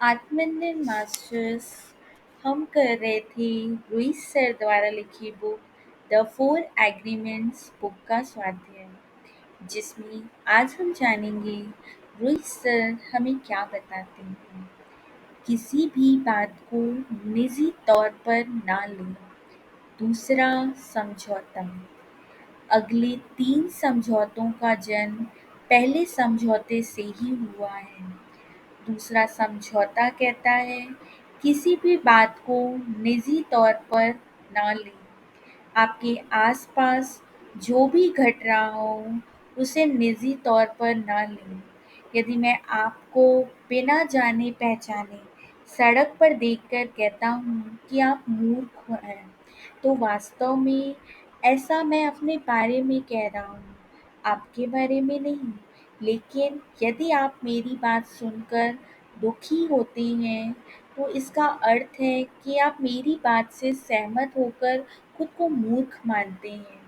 आत्मनिर्भर मास्टर्स हम कर रहे थे रुइस सर द्वारा लिखी book the four agreements book का स्वाध्याय, जिसमें आज हम जानेंगे रुइस सर हमें क्या बताते हैं। किसी भी बात को निजी तौर पर ना लें। दूसरा, समझौता। अगले तीन समझौतों का जन्म पहले समझौते से ही हुआ है। दूसरा समझौता कहता है, किसी भी बात को निजी तौर पर ना लें। आपके आसपास जो भी घट रहा हो, उसे निजी तौर पर ना लें। यदि मैं आपको बिना जाने पहचाने सड़क पर देखकर कहता हूँ कि आप मूर्ख हैं, तो वास्तव में ऐसा मैं अपने बारे में कह रहा हूँ, आपके बारे में नहीं। लेकिन यदि आप मेरी बात सुनकर दुखी होते हैं, तो इसका अर्थ है कि आप मेरी बात से सहमत होकर खुद को मूर्ख मानते हैं।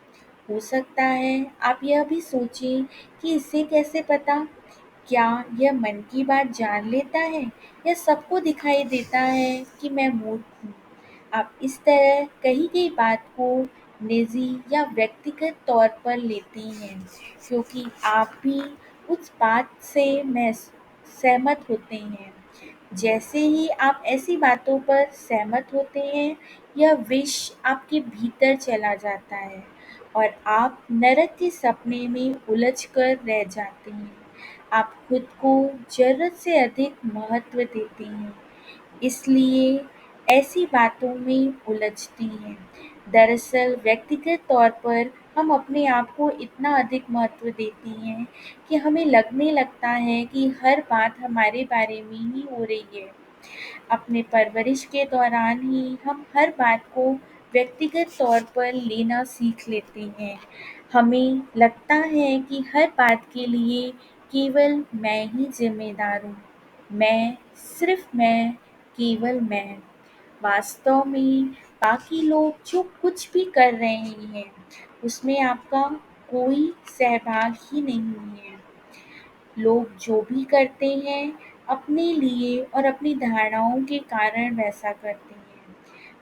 हो सकता है आप यह भी सोचें कि इसे कैसे पता? क्या यह मन की बात जान लेता है या सबको दिखाई देता है कि मैं मूर्ख हूँ? आप इस तरह कही गई बात को निजी या व्यक्तिगत तौर पर लेते हैं, क्योंकि आप भी उस बात से सहमत होते हैं। जैसे ही आप ऐसी बातों पर सहमत होते हैं, यह विष आपके भीतर चला जाता है और आप नरक के सपने में उलझ कर रह जाते हैं। आप खुद को जरूरत से अधिक महत्व देते हैं, इसलिए ऐसी बातों में उलझते हैं। दरअसल व्यक्तिगत तौर पर हम अपने आप को इतना अधिक महत्व देते हैं कि हमें लगने लगता है कि हर बात हमारे बारे में ही हो रही है। अपने परवरिश के दौरान ही हम हर बात को व्यक्तिगत तौर पर लेना सीख लेते हैं। हमें लगता है कि हर बात के लिए केवल मैं ही जिम्मेदार हूँ। मैं, सिर्फ मैं, केवल मैं। वास्तव में बाकी लोग जो कुछ भी कर रहे हैं, उसमें आपका कोई सहभाग ही नहीं है। लोग जो भी करते हैं, अपने लिए और अपनी धारणाओं के कारण वैसा करते हैं।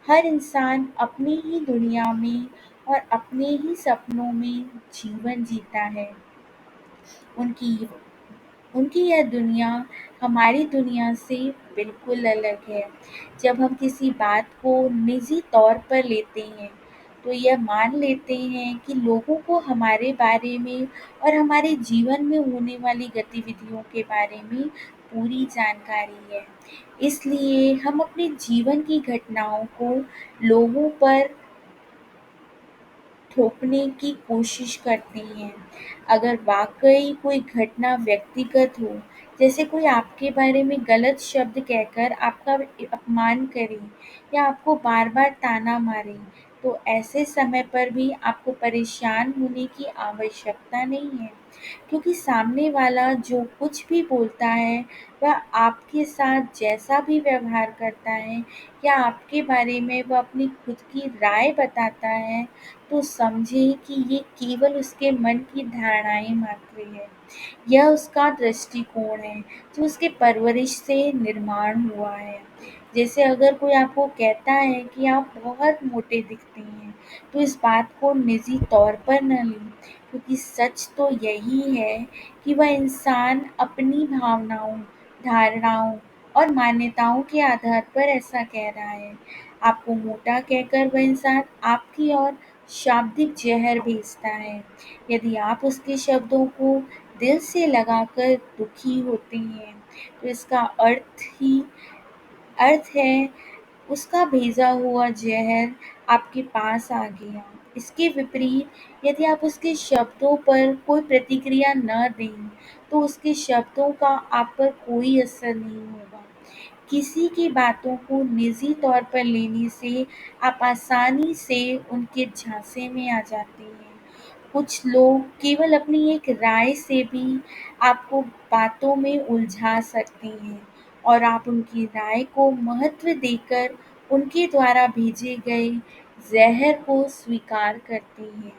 हर इंसान अपनी ही दुनिया में और अपने ही सपनों में जीवन जीता है। उनकी उनकी यह दुनिया हमारी दुनिया से बिल्कुल अलग है। जब हम किसी बात को निजी तौर पर लेते हैं, तो यह मान लेते हैं कि लोगों को हमारे बारे में और हमारे जीवन में होने वाली गतिविधियों के बारे में पूरी जानकारी है। इसलिए हम अपने जीवन की घटनाओं को लोगों पर थोपने की कोशिश करते हैं। अगर वाक़ई कोई घटना व्यक्तिगत हो, जैसे कोई आपके बारे में गलत शब्द कहकर आपका अपमान करे या आपको बार-बार ताना मारे, तो ऐसे समय पर भी आपको परेशान होने की आवश्यकता नहीं है, क्योंकि सामने वाला जो कुछ भी बोलता है, वह आपके साथ जैसा भी व्यवहार करता है या आपके बारे में वह अपनी खुद की राय बताता है, तो समझें कि ये केवल उसके मन की धारणाएँ मात्र हैं। यह उसका दृष्टिकोण है, जो उसके परवरिश से निर्माण हुआ है। जैसे अगर कोई आपको कहता है कि आप बहुत मोटे दिखते हैं, तो इस बात को निजी तौर पर न लें, क्योंकि सच तो यही है कि वह इंसान अपनी भावनाओं, धारणाओं और मान्यताओं के आधार पर ऐसा कह रहा है। आपको मोटा कहकर वह इंसान आपकी ओर शाब्दिक जहर भेजता है। यदि आप उसके शब्दों को दिल से लगाकर दुखी होते हैं, तो इसका अर्थ है उसका भेजा हुआ ज़हर आपके पास आ गया। इसके विपरीत, यदि आप उसके शब्दों पर कोई प्रतिक्रिया न दें, तो उसके शब्दों का आप पर कोई असर नहीं होगा। किसी की बातों को निजी तौर पर लेने से आप आसानी से उनके झांसे में आ जाते हैं। कुछ लोग केवल अपनी एक राय से भी आपको बातों में उलझा सकते हैं और आप उनकी राय को महत्व देकर उनके द्वारा भेजे गए ज़हर को स्वीकार करते हैं।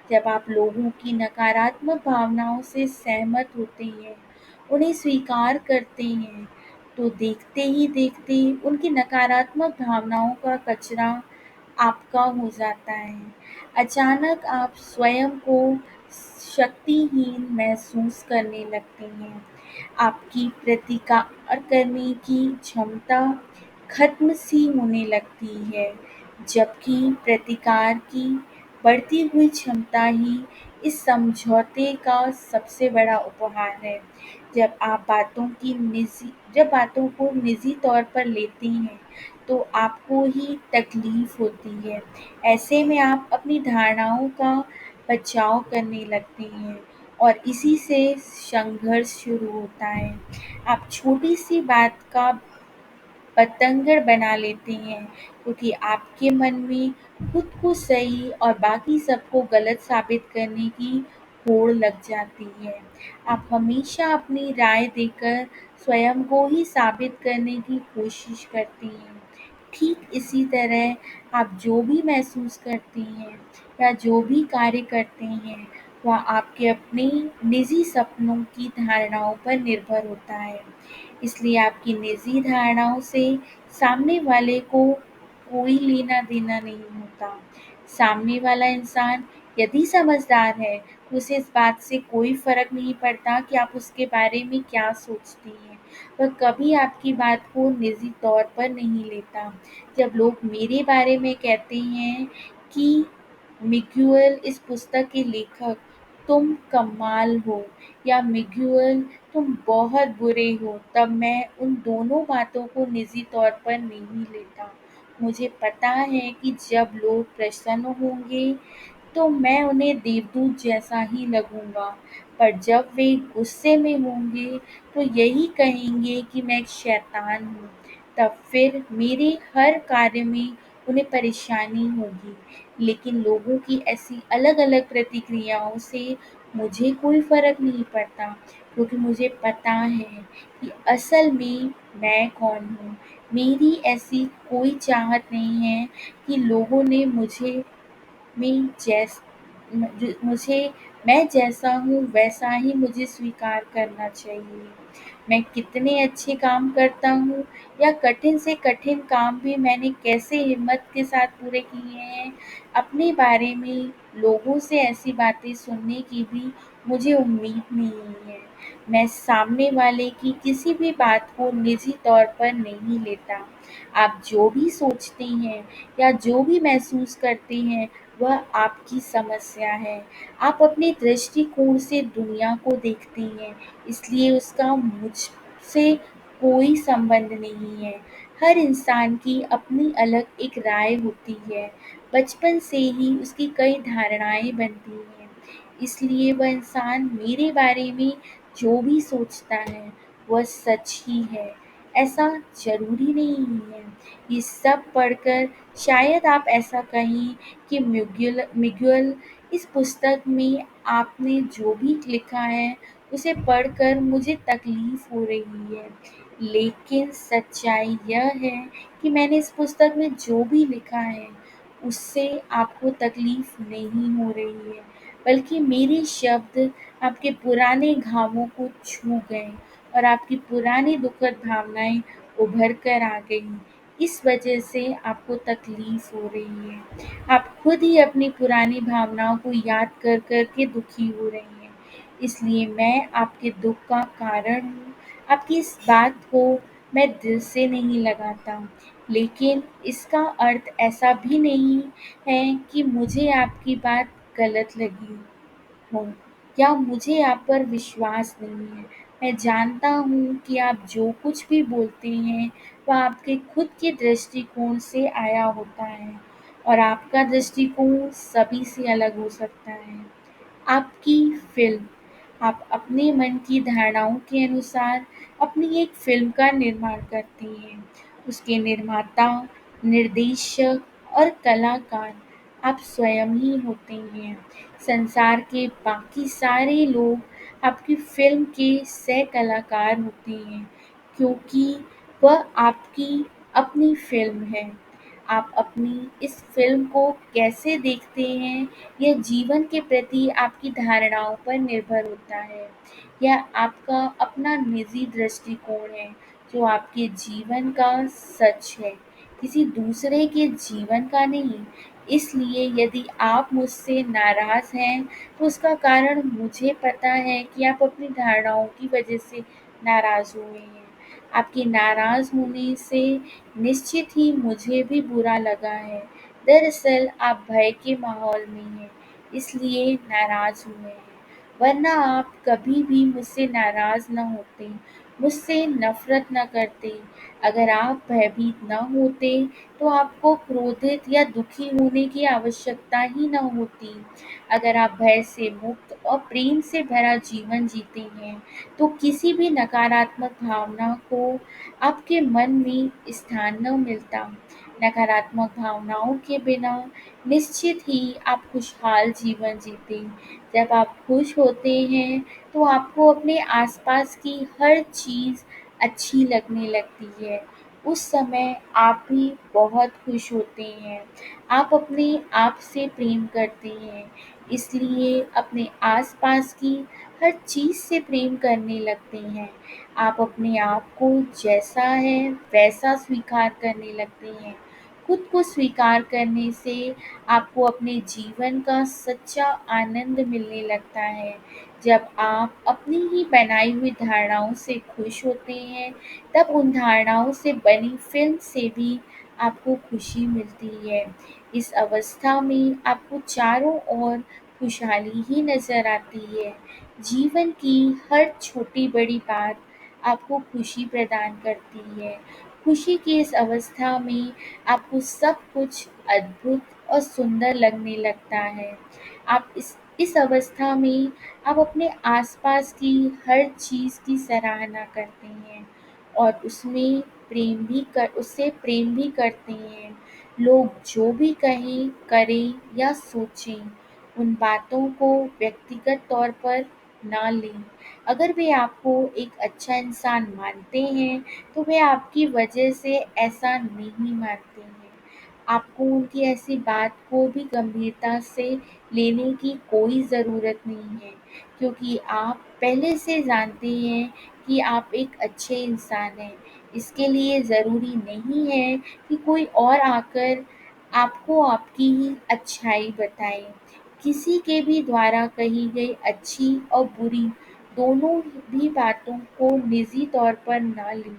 जब आप लोगों की नकारात्मक भावनाओं से सहमत होते हैं, उन्हें स्वीकार करते हैं, तो देखते ही देखते उनकी नकारात्मक भावनाओं का कचरा आपका हो जाता है। अचानक आप स्वयं को शक्तिहीन महसूस करने लगते हैं। आपकी प्रतिकार करने की क्षमता खत्म सी होने लगती है, जबकि प्रतिकार की बढ़ती हुई क्षमता ही इस समझौते का सबसे बड़ा उपहार है। जब बातों को निजी तौर पर लेते हैं, तो आपको ही तकलीफ होती है। ऐसे में आप अपनी धारणाओं का बचाव करने लगते हैं और इसी से संघर्ष शुरू होता है। आप छोटी सी बात का बतंगड़ बना लेते हैं, क्योंकि आपके मन में खुद को सही और बाकी सबको गलत साबित करने की होड़ लग जाती है। आप हमेशा अपनी राय देकर स्वयं को ही साबित करने की कोशिश करती हैं। ठीक इसी तरह आप जो भी महसूस करती हैं या जो भी कार्य करते हैं, वह आपके अपने निजी सपनों की धारणाओं पर निर्भर होता है। इसलिए आपकी निजी धारणाओं से सामने वाले को कोई लेना-देना नहीं होता। सामने वाला इंसान यदि समझदार है, तो उसे इस बात से कोई फ़र्क नहीं पड़ता कि आप उसके बारे में क्या सोचती हैं। वह कभी आपकी बात को निजी तौर पर नहीं लेता। जब लोग मेरे बारे में कहते हैं कि मिगुएल इस पुस्तक के लेखक, तुम कमाल हो, या मिगुएल तुम बहुत बुरे हो, तब मैं उन दोनों बातों को निजी तौर पर नहीं लेता। मुझे पता है कि जब लोग प्रसन्न होंगे, तो मैं उन्हें देवदूत जैसा ही लगूंगा, पर जब वे गुस्से में होंगे, तो यही कहेंगे कि मैं एक शैतान हूँ। तब फिर मेरे हर कार्य में उन्हें परेशानी होगी। लेकिन लोगों की ऐसी अलग-अलग प्रतिक्रियाओं से मुझे कोई फ़र्क नहीं पड़ता, क्योंकि मुझे पता है कि असल में मैं कौन हूँ। मेरी ऐसी कोई चाहत नहीं है कि लोगों ने में जैस मुझे मैं जैसा हूँ वैसा ही मुझे स्वीकार करना चाहिए। मैं कितने अच्छे काम करता हूँ या कठिन से कठिन काम भी मैंने कैसे हिम्मत के साथ पूरे किए हैं, अपने बारे में लोगों से ऐसी बातें सुनने की भी मुझे उम्मीद नहीं है। मैं सामने वाले की किसी भी बात को निजी तौर पर नहीं लेता। आप जो भी सोचते हैं या जो भी महसूस करते हैं, वह आपकी समस्या है। आप अपने दृष्टिकोण से दुनिया को देखते हैं, इसलिए उसका मुझसे कोई संबंध नहीं है। हर इंसान की अपनी अलग एक राय होती है। बचपन से ही उसकी कई धारणाएँ बनती हैं, इसलिए वह इंसान मेरे बारे में जो भी सोचता है, वह सच ही है। ऐसा ज़रूरी नहीं है। ये सब पढ़कर शायद आप ऐसा कहें कि मिगुएल इस पुस्तक में आपने जो भी लिखा है, उसे पढ़कर मुझे तकलीफ़ हो रही है। लेकिन सच्चाई यह है कि मैंने इस पुस्तक में जो भी लिखा है, उससे आपको तकलीफ़ नहीं हो रही है, बल्कि मेरे शब्द आपके पुराने घावों को छू गए और आपकी पुरानी दुखद भावनाएँ उभर कर आ गईं। इस वजह से आपको तकलीफ़ हो रही है। आप खुद ही अपनी पुरानी भावनाओं को याद कर कर के दुखी हो रही हैं। इसलिए मैं आपके दुःख का कारण हूँ। आपकी इस बात को मैं दिल से नहीं लगाता, लेकिन इसका अर्थ ऐसा भी नहीं है कि मुझे आपकी बात गलत लगी हो या मुझे आप पर विश्वास नहीं है। मैं जानता हूँ कि आप जो कुछ भी बोलते हैं, वह आपके खुद के दृष्टिकोण से आया होता है और आपका दृष्टिकोण सभी से अलग हो सकता है। आपकी फ़िल्म आप अपने मन की धारणाओं के अनुसार अपनी एक फ़िल्म का निर्माण करती हैं। उसके निर्माता, निर्देशक और कलाकार आप स्वयं ही होते हैं। संसार के बाकी सारे लोग आपकी फ़िल्म के सह-कलाकार होते हैं, क्योंकि वह आपकी अपनी फ़िल्म है। आप अपनी इस फ़िल्म को कैसे देखते हैं, यह जीवन के प्रति आपकी धारणाओं पर निर्भर होता है। यह आपका अपना निजी दृष्टिकोण है, जो आपके जीवन का सच है, किसी दूसरे के जीवन का नहीं। इसलिए यदि आप मुझसे नाराज़ हैं, तो उसका कारण मुझे पता है कि आप अपनी धारणाओं की वजह से नाराज़ हुए हैं। आपके नाराज़ होने से निश्चित ही मुझे भी बुरा लगा है। दरअसल आप भय के माहौल में हैं, इसलिए नाराज़ हुए हैं, वरना आप कभी भी मुझसे नाराज़ न होते, मुझसे नफ़रत न करते। अगर आप भयभीत न होते, तो आपको क्रोधित या दुखी होने की आवश्यकता ही न होती। अगर आप भय से मुक्त और प्रेम से भरा जीवन जीते हैं, तो किसी भी नकारात्मक भावना को आपके मन में स्थान न मिलता। नकारात्मक भावनाओं के बिना निश्चित ही आप खुशहाल जीवन जीते। जब आप खुश होते हैं, तो आपको अपने आसपास की हर चीज़ अच्छी लगने लगती है। उस समय आप भी बहुत खुश होते हैं। आप अपने आप से प्रेम करते हैं, इसलिए अपने आसपास की हर चीज़ से प्रेम करने लगते हैं। आप अपने आप को जैसा है वैसा स्वीकार करने लगते हैं। खुद को स्वीकार करने से आपको अपने जीवन का सच्चा आनंद मिलने लगता है। जब आप अपनी ही बनाई हुई धारणाओं से खुश होते हैं, तब उन धारणाओं से बनी फ़िल्म से भी आपको खुशी मिलती है। इस अवस्था में आपको चारों ओर खुशहाली ही नज़र आती है। जीवन की हर छोटी-बड़ी बात आपको खुशी प्रदान करती है। खुशी की इस अवस्था में आपको सब कुछ अद्भुत और सुंदर लगने लगता है। आप इस अवस्था में आप अपने आसपास की हर चीज़ की सराहना करते हैं और उससे प्रेम भी करते हैं। लोग जो भी कहें, करें या सोचें, उन बातों को व्यक्तिगत तौर पर ना लें। अगर वे आपको एक अच्छा इंसान मानते हैं, तो वे आपकी वजह से ऐसा नहीं मानते हैं। आपको उनकी ऐसी बात को भी गंभीरता से लेने की कोई ज़रूरत नहीं है, क्योंकि आप पहले से जानते हैं कि आप एक अच्छे इंसान हैं। इसके लिए ज़रूरी नहीं है कि कोई और आकर आपको आपकी ही अच्छाई बताए। किसी के भी द्वारा कही गई अच्छी और बुरी दोनों भी बातों को निजी तौर पर ना लें।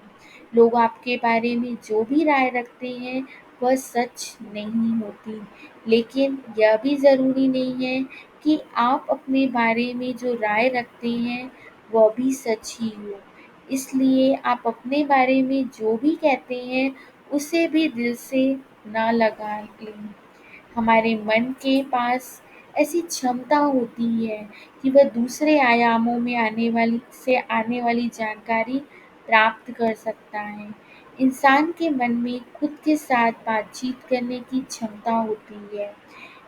लोग आपके बारे में जो भी राय रखते हैं, वह सच नहीं होती। लेकिन यह भी ज़रूरी नहीं है कि आप अपने बारे में जो राय रखते हैं, वह भी सच ही हो। इसलिए आप अपने बारे में जो भी कहते हैं, उसे भी दिल से ना लगा लें। हमारे मन के पास ऐसी क्षमता होती है कि वह दूसरे आयामों में आने वाली जानकारी प्राप्त कर सकता है। इंसान के मन में खुद के साथ बातचीत करने की क्षमता होती है।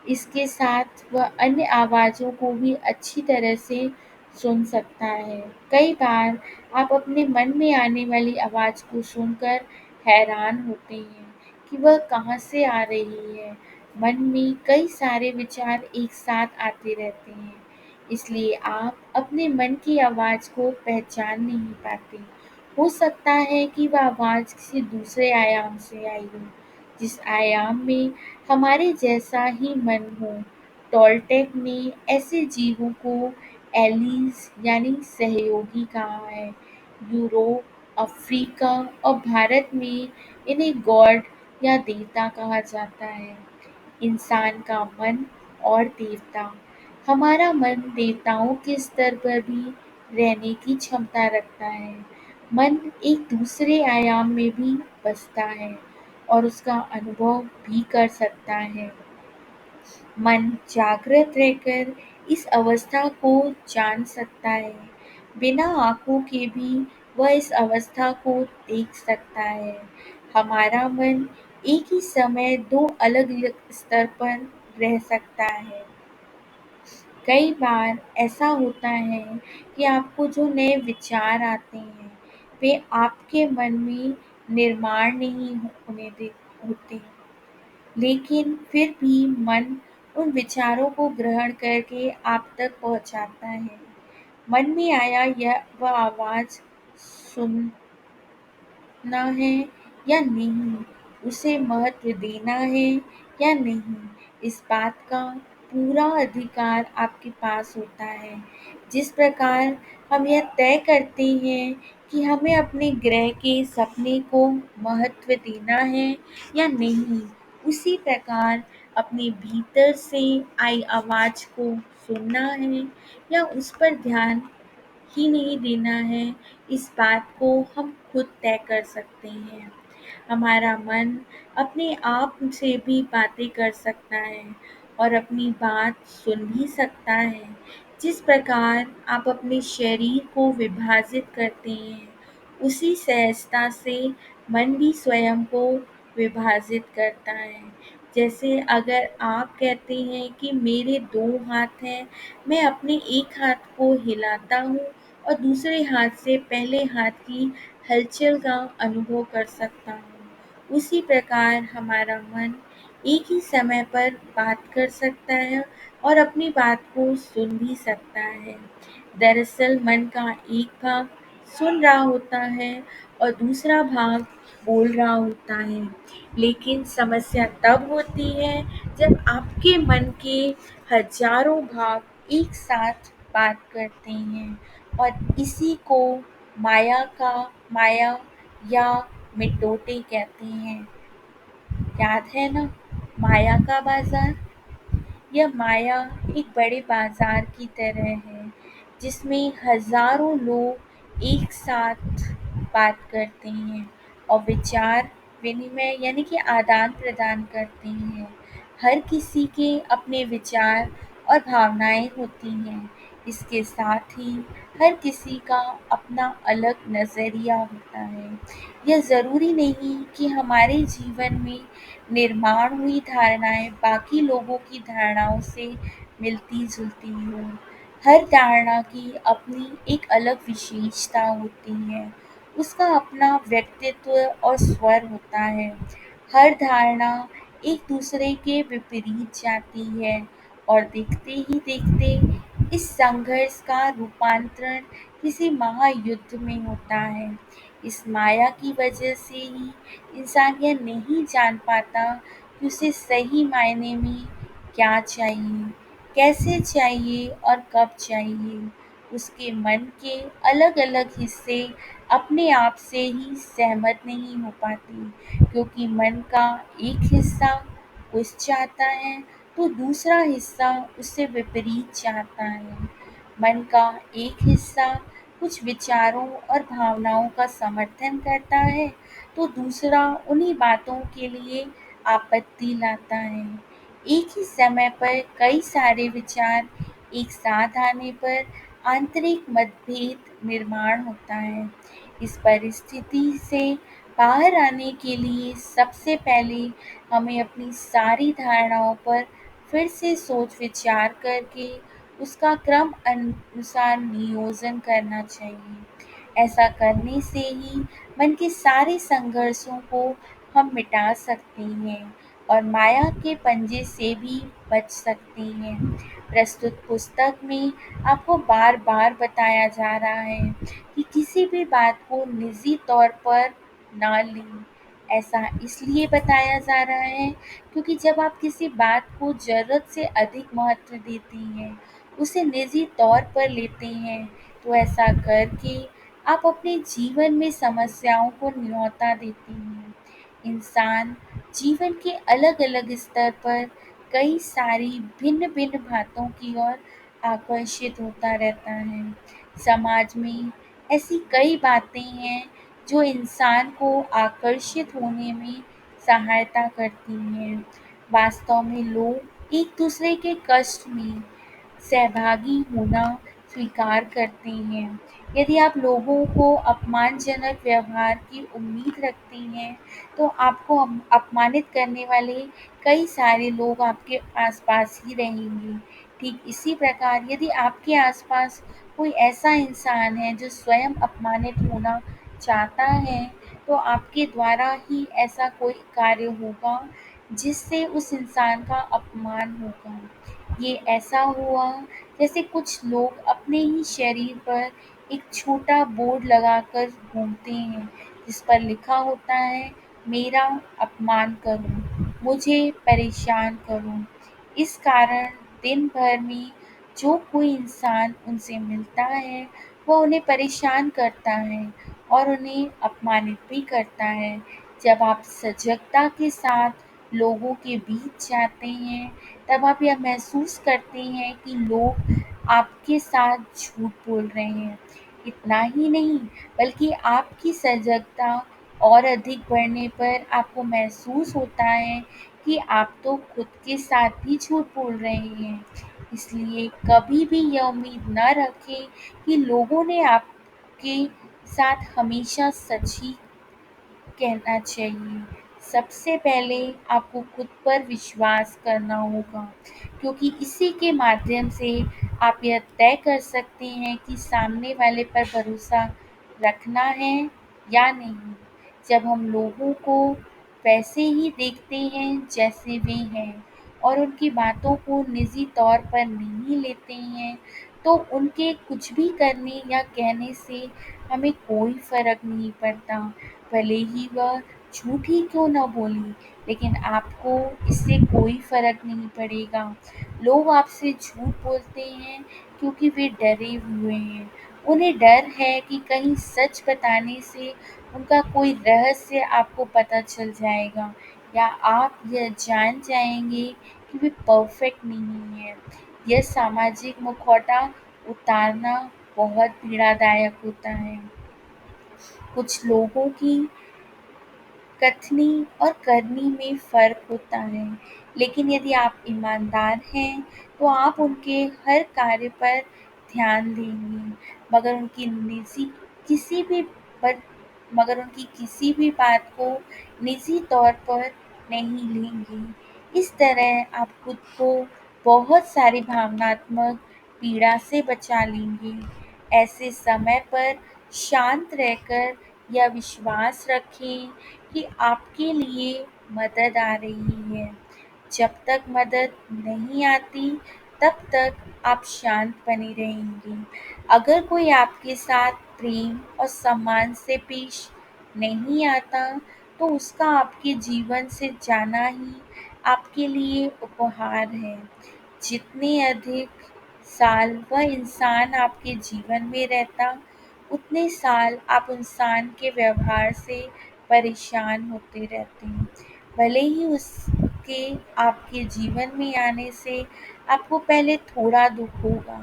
इसके साथ वह अन्य आवाज़ों को भी अच्छी तरह से सुन सकता है। कई बार आप अपने मन में आने वाली आवाज़ को सुनकर हैरान होते हैं कि वह कहाँ से आ रही है। मन में कई सारे विचार एक साथ आते रहते हैं, इसलिए आप अपने मन की आवाज़ को पहचान नहीं पाते। हो सकता है कि वह आवाज़ किसी दूसरे आयाम से आई हो, जिस आयाम में हमारे जैसा ही मन हो। टोल्टेक ने ऐसे जीवों को एलीज यानी सहयोगी कहा है। यूरोप, अफ्रीका और भारत में इन्हें गॉड या देवता कहा जाता है। इंसान का मन और देवता। हमारा मन देवताओं के स्तर पर भी रहने की क्षमता रखता है। मन एक दूसरे आयाम में भी बसता है और उसका अनुभव भी कर सकता है। मन जागृत रहकर इस अवस्था को जान सकता है। बिना आँखों के भी वह इस अवस्था को देख सकता है। हमारा मन एक ही समय दो अलग-अलग स्तर पर रह सकता है। कई बार ऐसा होता है कि आपको जो नए विचार आते हैं, वे आपके मन में निर्माण नहीं होने दे होते। लेकिन फिर भी मन उन विचारों को ग्रहण करके आप तक पहुंचाता है। मन में आया यह वह आवाज़ सुनना है या नहीं, उसे महत्व देना है या नहीं, इस बात का पूरा अधिकार आपके पास होता है। जिस प्रकार हम यह तय करते हैं कि हमें अपने ग्रह के सपने को महत्व देना है या नहीं, उसी प्रकार अपने भीतर से आई आवाज़ को सुनना है या उस पर ध्यान ही नहीं देना है, इस बात को हम खुद तय कर सकते हैं। हमारा मन अपने आप से भी बातें कर सकता है और अपनी बात सुन भी सकता है। जिस प्रकार आप अपने शरीर को विभाजित करते हैं, उसी सहजता से मन भी स्वयं को विभाजित करता है। जैसे अगर आप कहते हैं कि मेरे 2 हाथ हैं, मैं अपने एक हाथ को हिलाता हूँ और दूसरे हाथ से पहले हाथ की हलचल का अनुभव कर सकता हूँ। उसी प्रकार हमारा मन एक ही समय पर बात कर सकता है और अपनी बात को सुन भी सकता है। दरअसल मन का एक भाग सुन रहा होता है और दूसरा भाग बोल रहा होता है। लेकिन समस्या तब होती है जब आपके मन के हजारों भाग एक साथ बात करते हैं, और इसी को माया या मिटोटे कहते हैं। याद है ना, माया का बाजार? यह माया एक बड़े बाजार की तरह है, जिसमें हजारों लोग एक साथ बात करते हैं और विचार विनिमय यानी कि आदान प्रदान करते हैं। हर किसी के अपने विचार और भावनाएं होती हैं। इसके साथ ही हर किसी का अपना अलग नज़रिया होता है। यह ज़रूरी नहीं कि हमारे जीवन में निर्माण हुई धारणाएं बाकी लोगों की धारणाओं से मिलती-जुलती हों। हर धारणा की अपनी एक अलग विशेषता होती है। उसका अपना व्यक्तित्व और स्वर होता है। हर धारणा एक दूसरे के विपरीत जाती है और देखते ही देखते इस संघर्ष का रूपांतरण किसी महायुद्ध में होता है। इस माया की वजह से ही इंसान यह नहीं जान पाता कि उसे सही मायने में क्या चाहिए, कैसे चाहिए और कब चाहिए। उसके मन के अलग-अलग हिस्से अपने आप से ही सहमत नहीं हो पाते, क्योंकि मन का एक हिस्सा कुछ चाहता है तो दूसरा हिस्सा उससे विपरीत चाहता है। मन का एक हिस्सा कुछ विचारों और भावनाओं का समर्थन करता है तो दूसरा उन्हीं बातों के लिए आपत्ति लाता है। एक ही समय पर कई सारे विचार एक साथ आने पर आंतरिक मतभेद निर्माण होता है। इस परिस्थिति से बाहर आने के लिए सबसे पहले हमें अपनी सारी धारणाओं पर फिर से सोच विचार करके उसका क्रम अनुसार नियोजन करना चाहिए। ऐसा करने से ही मन के सारे संघर्षों को हम मिटा सकते हैं और माया के पंजे से भी बच सकते हैं। प्रस्तुत पुस्तक में आपको बार-बार बताया जा रहा है कि किसी भी बात को निजी तौर पर ना लें। ऐसा इसलिए बताया जा रहा है क्योंकि जब आप किसी बात को ज़रूरत से अधिक महत्व देते हैं, उसे निजी तौर पर लेते हैं, तो ऐसा करके आप अपने जीवन में समस्याओं को न्योता देते हैं। इंसान जीवन के अलग-अलग स्तर पर कई सारी भिन्न-भिन्न बातों की ओर आकर्षित होता रहता है। समाज में ऐसी कई बातें हैं जो इंसान को आकर्षित होने में सहायता करती हैं। वास्तव में लोग एक दूसरे के कष्ट में सहभागी होना स्वीकार करते हैं। यदि आप लोगों को अपमानजनक व्यवहार की उम्मीद रखते हैं, तो आपको अपमानित करने वाले कई सारे लोग आपके आसपास ही रहेंगे। ठीक इसी प्रकार यदि आपके आसपास कोई ऐसा इंसान है जो स्वयं अपमानित होना चाहता है, तो आपके द्वारा ही ऐसा कोई कार्य होगा जिससे उस इंसान का अपमान होगा। ये ऐसा हुआ जैसे कुछ लोग अपने ही शरीर पर एक छोटा बोर्ड लगाकर घूमते हैं जिस पर लिखा होता है, मेरा अपमान करो, मुझे परेशान करो। इस कारण दिन भर में जो कोई इंसान उनसे मिलता है वह उन्हें परेशान करता है और उन्हें अपमानित भी करता है। जब आप सजगता के साथ लोगों के बीच जाते हैं, तब आप यह महसूस करते हैं कि लोग आपके साथ झूठ बोल रहे हैं। इतना ही नहीं, बल्कि आपकी सजगता और अधिक बढ़ने पर आपको महसूस होता है कि आप तो खुद के साथ भी झूठ बोल रहे हैं। इसलिए कभी भी यह उम्मीद न रखें कि लोगों ने आपके साथ हमेशा सच ही कहना चाहिए। सबसे पहले आपको खुद पर विश्वास करना होगा, क्योंकि इसी के माध्यम से आप यह तय कर सकते हैं कि सामने वाले पर भरोसा रखना है या नहीं। जब हम लोगों को वैसे ही देखते हैं जैसे वे हैं और उनकी बातों को निजी तौर पर नहीं लेते हैं, तो उनके कुछ भी करने या कहने से हमें कोई फ़र्क नहीं पड़ता। भले ही वह झूठ ही क्यों ना बोली, लेकिन आपको इससे कोई फ़र्क नहीं पड़ेगा। लोग आपसे झूठ बोलते हैं क्योंकि वे डरे हुए हैं। उन्हें डर है कि कहीं सच बताने से उनका कोई रहस्य आपको पता चल जाएगा या आप यह जान जाएँगे कि वे परफ़ेक्ट नहीं हैं। यह सामाजिक मुखौटा उतारना बहुत पीड़ादायक होता है। कुछ लोगों की कथनी और करनी में फ़र्क होता है, लेकिन यदि आप ईमानदार हैं, तो आप उनके हर कार्य पर ध्यान देंगे, मगर उनकी निजी किसी भी पर मगर उनकी किसी भी बात को निजी तौर पर नहीं लेंगे। इस तरह आप खुद को बहुत सारी भावनात्मक पीड़ा से बचा लेंगे। ऐसे समय पर शांत रहकर यह विश्वास रखें कि आपके लिए मदद आ रही है। जब तक मदद नहीं आती, तब तक आप शांत बने रहेंगे। अगर कोई आपके साथ प्रेम और सम्मान से पेश नहीं आता, तो उसका आपके जीवन से जाना ही आपके लिए उपहार है। जितने अधिक साल वह इंसान आपके जीवन में रहता, उतने साल आप इंसान के व्यवहार से परेशान होते रहते हैं। भले ही उसके आपके जीवन में आने से आपको पहले थोड़ा दुख होगा,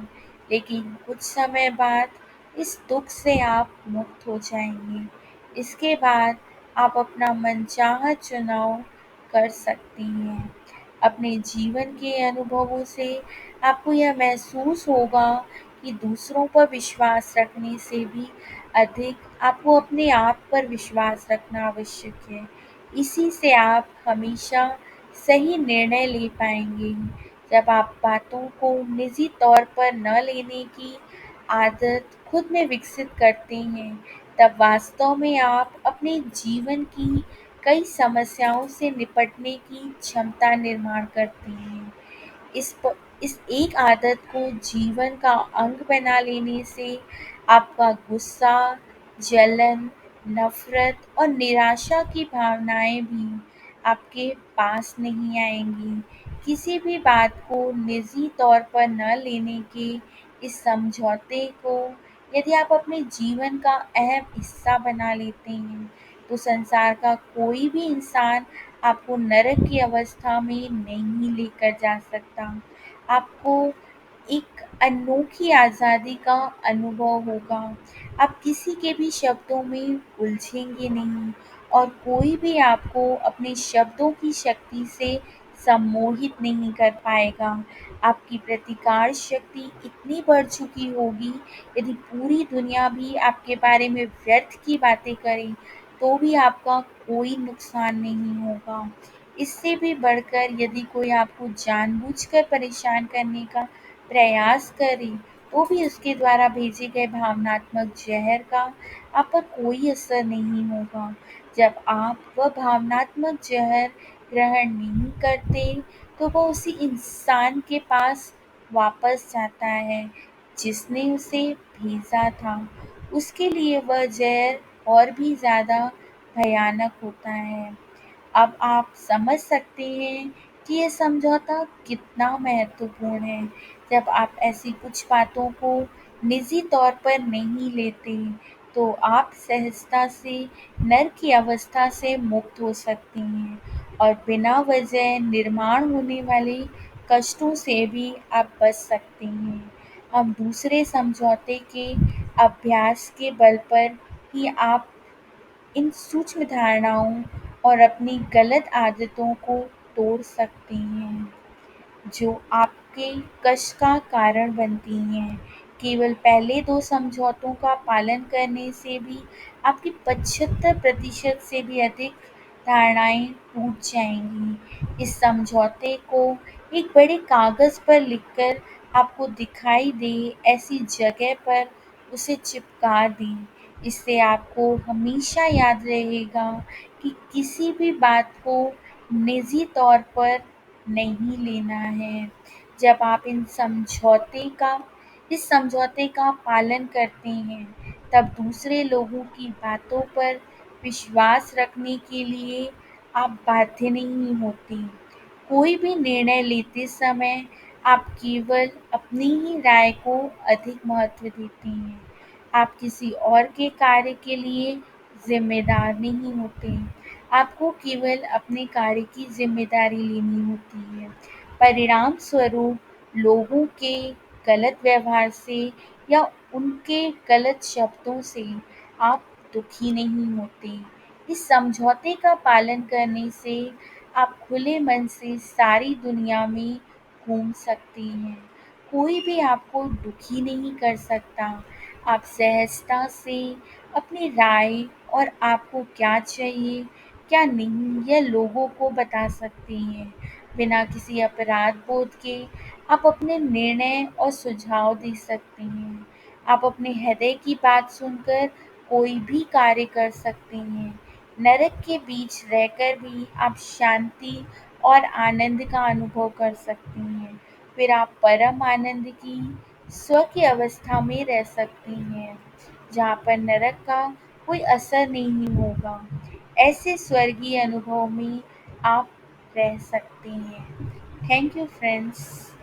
लेकिन कुछ समय बाद इस दुख से आप मुक्त हो जाएंगे। इसके बाद आप अपना मनचाहा चुनाव कर सकती हैं। अपने जीवन के अनुभवों से आपको यह महसूस होगा कि दूसरों पर विश्वास रखने से भी अधिक आपको अपने आप पर विश्वास रखना आवश्यक है। इसी से आप हमेशा सही निर्णय ले पाएंगे। जब आप बातों को निजी तौर पर न लेने की आदत खुद में विकसित करते हैं, तब वास्तव में आप अपने जीवन की कई समस्याओं से निपटने की क्षमता निर्माण करते हैं। इस एक आदत को जीवन का अंग बना लेने से आपका गुस्सा, जलन, नफ़रत और निराशा की भावनाएँ भी आपके पास नहीं आएँगी। किसी भी बात को निजी तौर पर न लेने के इस समझौते को यदि आप अपने जीवन का अहम हिस्सा बना लेते हैं, तो संसार का कोई भी इंसान आपको नरक की अवस्था में नहीं लेकर जा सकता। आपको एक अनोखी आज़ादी का अनुभव होगा। आप किसी के भी शब्दों में उलझेंगे नहीं और कोई भी आपको अपने शब्दों की शक्ति से सम्मोहित नहीं कर पाएगा। आपकी प्रतिकार शक्ति इतनी बढ़ चुकी होगी, यदि पूरी दुनिया भी आपके बारे में व्यर्थ की बातें करे, तो भी आपका कोई नुकसान नहीं होगा। इससे भी बढ़कर यदि कोई आपको जानबूझकर परेशान करने का प्रयास करे, तो भी उसके द्वारा भेजे गए भावनात्मक ज़हर का आप पर कोई असर नहीं होगा। जब आप वह भावनात्मक ज़हर ग्रहण नहीं करते तो वह उसी इंसान के पास वापस जाता है जिसने उसे भेजा था। उसके लिए वह ज़हर और भी ज़्यादा भयानक होता है। अब आप समझ सकते हैं कि ये समझौता कितना महत्वपूर्ण है। जब आप ऐसी कुछ बातों को निजी तौर पर नहीं लेते, तो आप सहजता से नर की अवस्था से मुक्त हो सकती हैं और बिना वजह निर्माण होने वाले कष्टों से भी आप बच सकती हैं। अब दूसरे समझौते के अभ्यास के बल पर ही आप इन सूक्ष्म धारणाओं और अपनी गलत आदतों को तोड़ सकती हैं, जो आपके कष्ट का कारण बनती हैं। केवल पहले 2 समझौतों का पालन करने से भी आपकी 75% से भी अधिक धारणाएँ टूट जाएँगी। इस समझौते को एक बड़े कागज़ पर लिखकर आपको दिखाई दे ऐसी जगह पर उसे चिपका दें। इससे आपको हमेशा याद रहेगा कि किसी भी बात को निजी तौर पर नहीं लेना है। जब आप इस समझौते का पालन करते हैं, तब दूसरे लोगों की बातों पर विश्वास रखने के लिए आप बाध्य नहीं होती। कोई भी निर्णय लेते समय आप केवल अपनी ही राय को अधिक महत्व देती हैं। आप किसी और के कार्य के लिए ज़िम्मेदार नहीं होते। आपको केवल अपने कार्य की ज़िम्मेदारी लेनी होती है। परिणामस्वरूप लोगों के गलत व्यवहार से या उनके गलत शब्दों से आप दुखी नहीं होते। इस समझौते का पालन करने से आप खुले मन से सारी दुनिया में घूम सकती हैं। कोई भी आपको दुखी नहीं कर सकता। आप सहजता से अपनी राय और आपको क्या चाहिए, क्या नहीं, यह लोगों को बता सकती हैं। बिना किसी अपराध बोध के आप अपने निर्णय और सुझाव दे सकती हैं। आप अपने हृदय की बात सुनकर कोई भी कार्य कर सकती हैं। नरक के बीच रहकर भी आप शांति और आनंद का अनुभव कर सकती हैं। फिर आप परम आनंद की स्व की अवस्था में रह सकती हैं, जहाँ पर नरक का कोई असर नहीं होगा। ऐसे स्वर्गीय अनुभव में आप रह सकती हैं। Thank you friends.